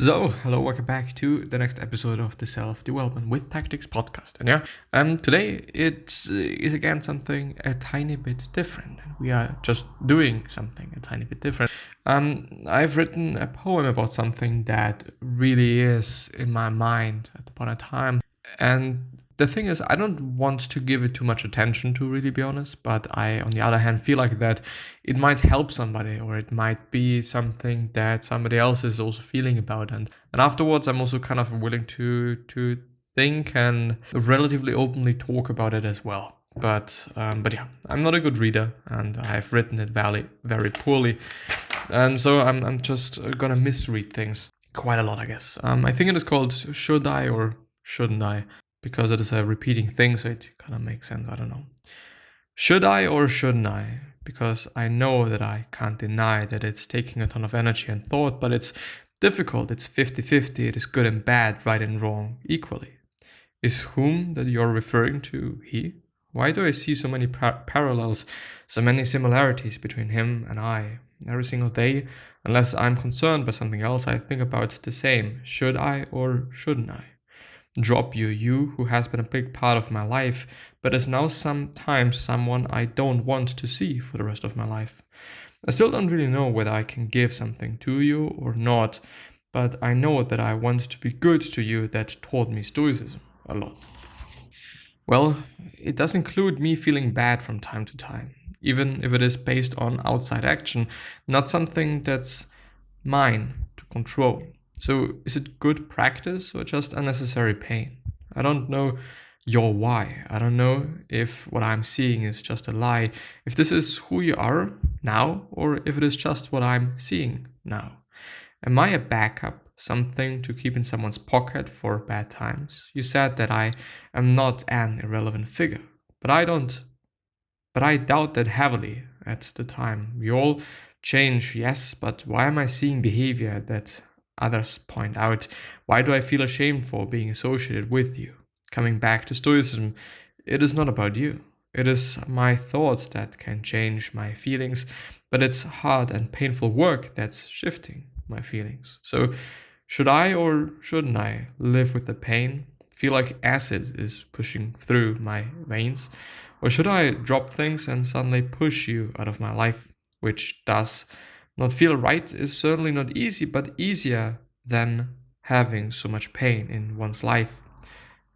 So, hello, welcome back to the next episode of the Self-Development with Tactics podcast. And today it is again something a tiny bit different. We are just doing something a tiny bit different. I've written a poem about something that really is in my mind at the point of time. And the thing is, I don't want to give it too much attention to really be honest, but I, on the other hand, feel like that it might help somebody or it might be something that somebody else is also feeling about. And afterwards, I'm also kind of willing to think and relatively openly talk about it as well. But yeah, I'm not a good reader and I've written it very poorly. And so I'm just gonna misread things quite a lot, I guess. I think it is called Should I or Shouldn't I? Because it is a repeating thing, so it kind of makes sense, I don't know. Should I or shouldn't I? Because I know that I can't deny that it's taking a ton of energy and thought, but it's difficult, it's 50-50, it is good and bad, right and wrong, equally. Is whom that you're referring to he? Why do I see so many parallels, so many similarities between him and I? Every single day, unless I'm concerned by something else, I think about the same. Should I or shouldn't I? Drop you who has been a big part of my life, but is now sometimes someone I don't want to see for the rest of my life. I still don't really know whether I can give something to you or not, but I know that I want to be good to you that taught me stoicism a lot. Well, it does include me feeling bad from time to time, even if it is based on outside action, not something that's mine to control. So is it good practice or just unnecessary pain? I don't know your why. I don't know if what I'm seeing is just a lie, if this is who you are now, or if it is just what I'm seeing now. Am I a backup, something to keep in someone's pocket for bad times? You said that I am not an irrelevant figure, but I doubt that heavily at the time. We all change, yes, but why am I seeing behavior that others point out? Why do I feel ashamed for being associated with you? Coming back to Stoicism, it is not about you. It is my thoughts that can change my feelings, but it's hard and painful work that's shifting my feelings. So, should I or shouldn't I live with the pain? Feel like acid is pushing through my veins? Or should I drop things and suddenly push you out of my life, which does not feel right, is certainly not easy, but easier than having so much pain in one's life.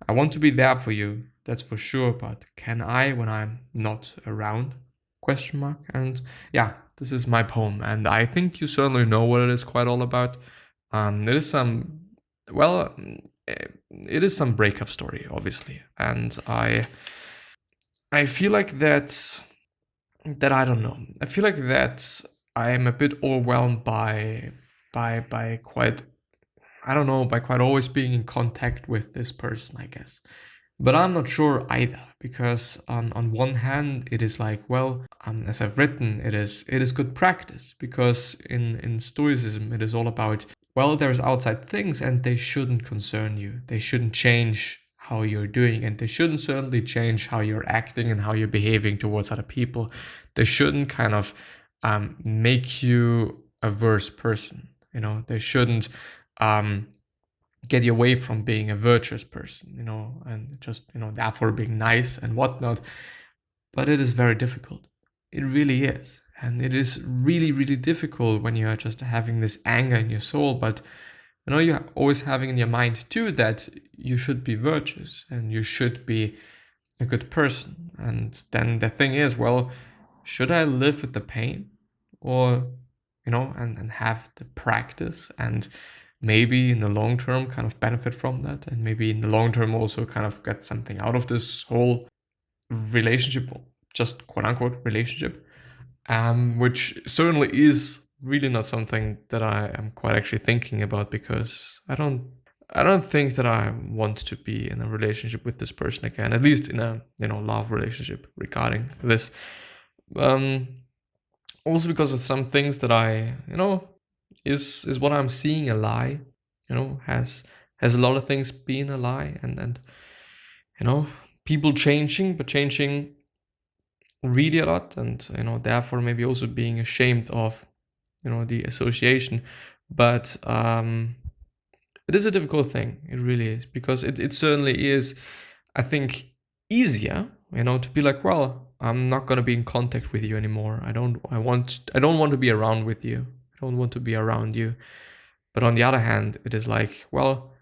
I want to be there for you, that's for sure, but can I when I'm not around? Question mark. And yeah, this is my poem, and I think you certainly know what it is quite all about. It is some breakup story, obviously, and I feel like that I don't know. I feel like that I am a bit overwhelmed by quite, I don't know, by quite always being in contact with this person, I guess. But I'm not sure either, because on one hand it is like, well, as I've written, it is good practice, because in Stoicism it is all about, well, there's outside things and they shouldn't concern you. They shouldn't change how you're doing, and they shouldn't certainly change how you're acting and how you're behaving towards other people. They shouldn't kind of make you a worse person. They shouldn't get you away from being a virtuous person, and just, therefore being nice and whatnot. But it is very difficult. It really is. And it is really, really difficult when you are just having this anger in your soul, but you're always having in your mind too that you should be virtuous and you should be a good person. And then the thing is, well, should I live with the pain or, and have the practice and maybe in the long term kind of benefit from that, and maybe in the long term also kind of get something out of this whole relationship, just quote unquote relationship, which certainly is really not something that I am quite actually thinking about, because I don't think that I want to be in a relationship with this person again, at least in a love relationship regarding this. Also because of some things that I is what I'm seeing a lie, has a lot of things being a lie, and people changing, but changing really a lot, and therefore maybe also being ashamed of the association. But It is a difficult thing. It really is, because it certainly is, I think, easier, to be like, well, I'm not going to be in contact with you anymore. I don't want to be around with you. I don't want to be around you. But on the other hand, it is like, well,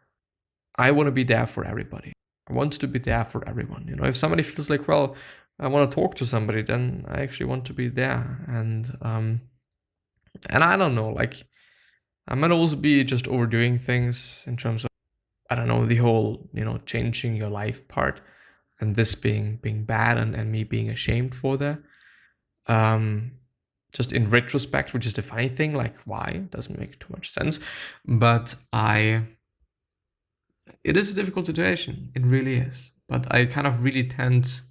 I want to be there for everybody. I want to be there for everyone. If somebody feels like, well, I want to talk to somebody, then I actually want to be there. And I don't know, like, I might also be just overdoing things in terms of, I don't know, the whole, changing your life part, and this being bad, and me being ashamed for that. Just in retrospect, which is the funny thing, like, why? It doesn't make too much sense. But it is a difficult situation. It really is. But I kind of really tend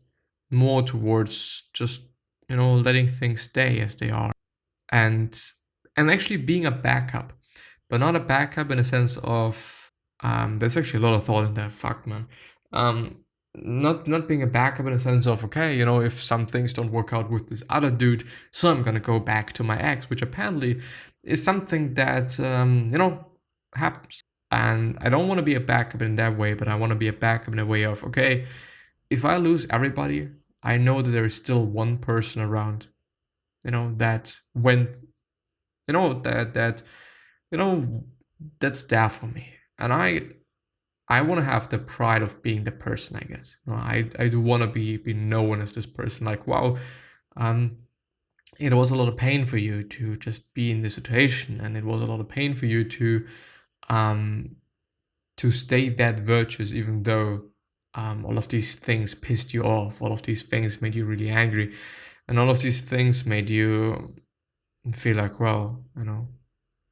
more towards just, letting things stay as they are. And actually being a backup. But not a backup in a sense of, there's actually a lot of thought in that. Fuck, man. Not being a backup in a sense of, okay, if some things don't work out with this other dude, so I'm gonna go back to my ex, which apparently is something that, happens. And I don't want to be a backup in that way, but I want to be a backup in a way of, okay, if I lose everybody, I know that there is still one person around, that went, that's there for me. And I want to have the pride of being the person, I guess. I do want to be known as this person. Like, wow, it was a lot of pain for you to just be in this situation, and it was a lot of pain for you to stay that virtuous, even though all of these things pissed you off, all of these things made you really angry, and all of these things made you feel like, well,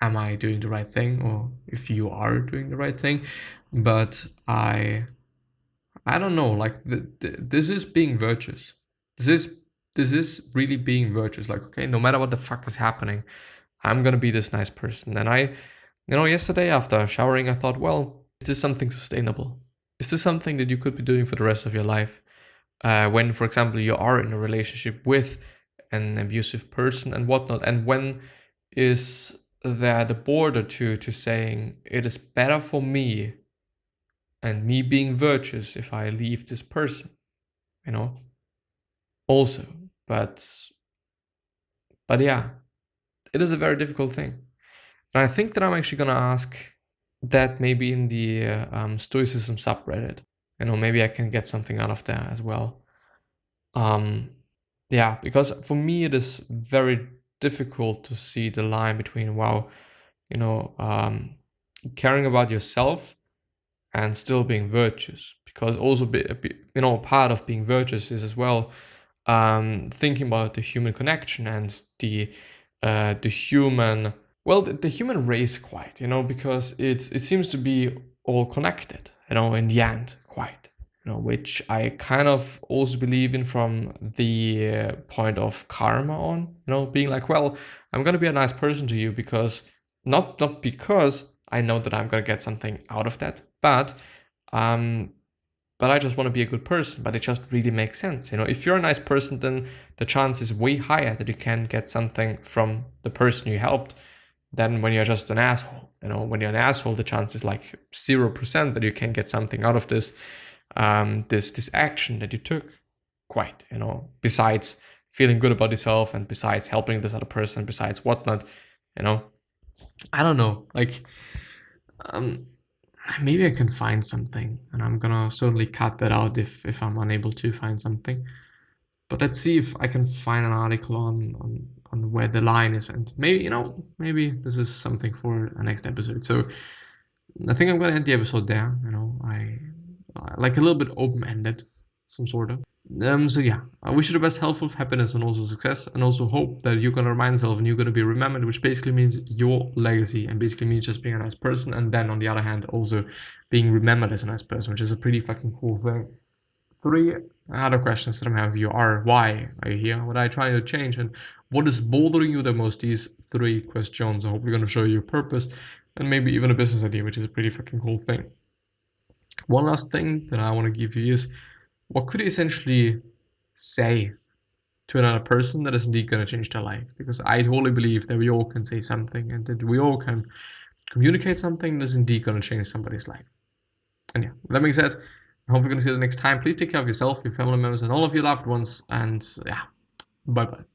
am I doing the right thing, or if you are doing the right thing? But I don't know, like, this is being virtuous. This is really being virtuous. Like, okay, no matter what the fuck is happening, I'm gonna be this nice person. And I, yesterday after showering, I thought, well, is this something sustainable? Is this something that you could be doing for the rest of your life? When, for example, you are in a relationship with an abusive person and whatnot, and when is there the border to saying it is better for me and me being virtuous if I leave this person, also, but yeah, it is a very difficult thing. And I think that I'm actually gonna ask that maybe in the Stoicism subreddit, maybe I can get something out of that as well. Yeah, because for me it is very difficult to see the line between, wow, caring about yourself and still being virtuous, because also part of being virtuous is as well thinking about the human connection and the human, well, the human race, quite, because it seems to be all connected, in the end, quite, which I kind of also believe in from the point of karma on, being like, well, I'm gonna be a nice person to you because not because I know that I'm gonna get something out of that, but I just want to be a good person. But it just really makes sense, if you're a nice person, then the chance is way higher that you can get something from the person you helped than when you're just an asshole. When you're an asshole, the chance is like 0% that you can get something out of this this action that you took, quite, besides feeling good about yourself and besides helping this other person, besides whatnot, I don't know, like, maybe I can find something, and I'm gonna certainly cut that out if I'm unable to find something. But let's see if I can find an article on where the line is, and maybe, maybe this is something for a next episode. So I think I'm gonna end the episode there. I like a little bit open-ended, some sort of. So yeah, I wish you the best health, happiness, and also success, and also hope that you're gonna remind yourself and you're gonna be remembered, which basically means your legacy, and basically means just being a nice person, and then on the other hand also being remembered as a nice person, which is a pretty fucking cool thing. 3 other questions that I'm having for you are: why are you here? What are you trying to change? And what is bothering you the most? These 3 questions are hopefully gonna show you your purpose, and maybe even a business idea, which is a pretty fucking cool thing. One last thing that I want to give you is, what could you essentially say to another person that is indeed going to change their life? Because I totally believe that we all can say something, and that we all can communicate something that's indeed going to change somebody's life. And yeah, with that being said, I hope we're going to see you the next time. Please take care of yourself, your family members, and all of your loved ones. And yeah, bye-bye.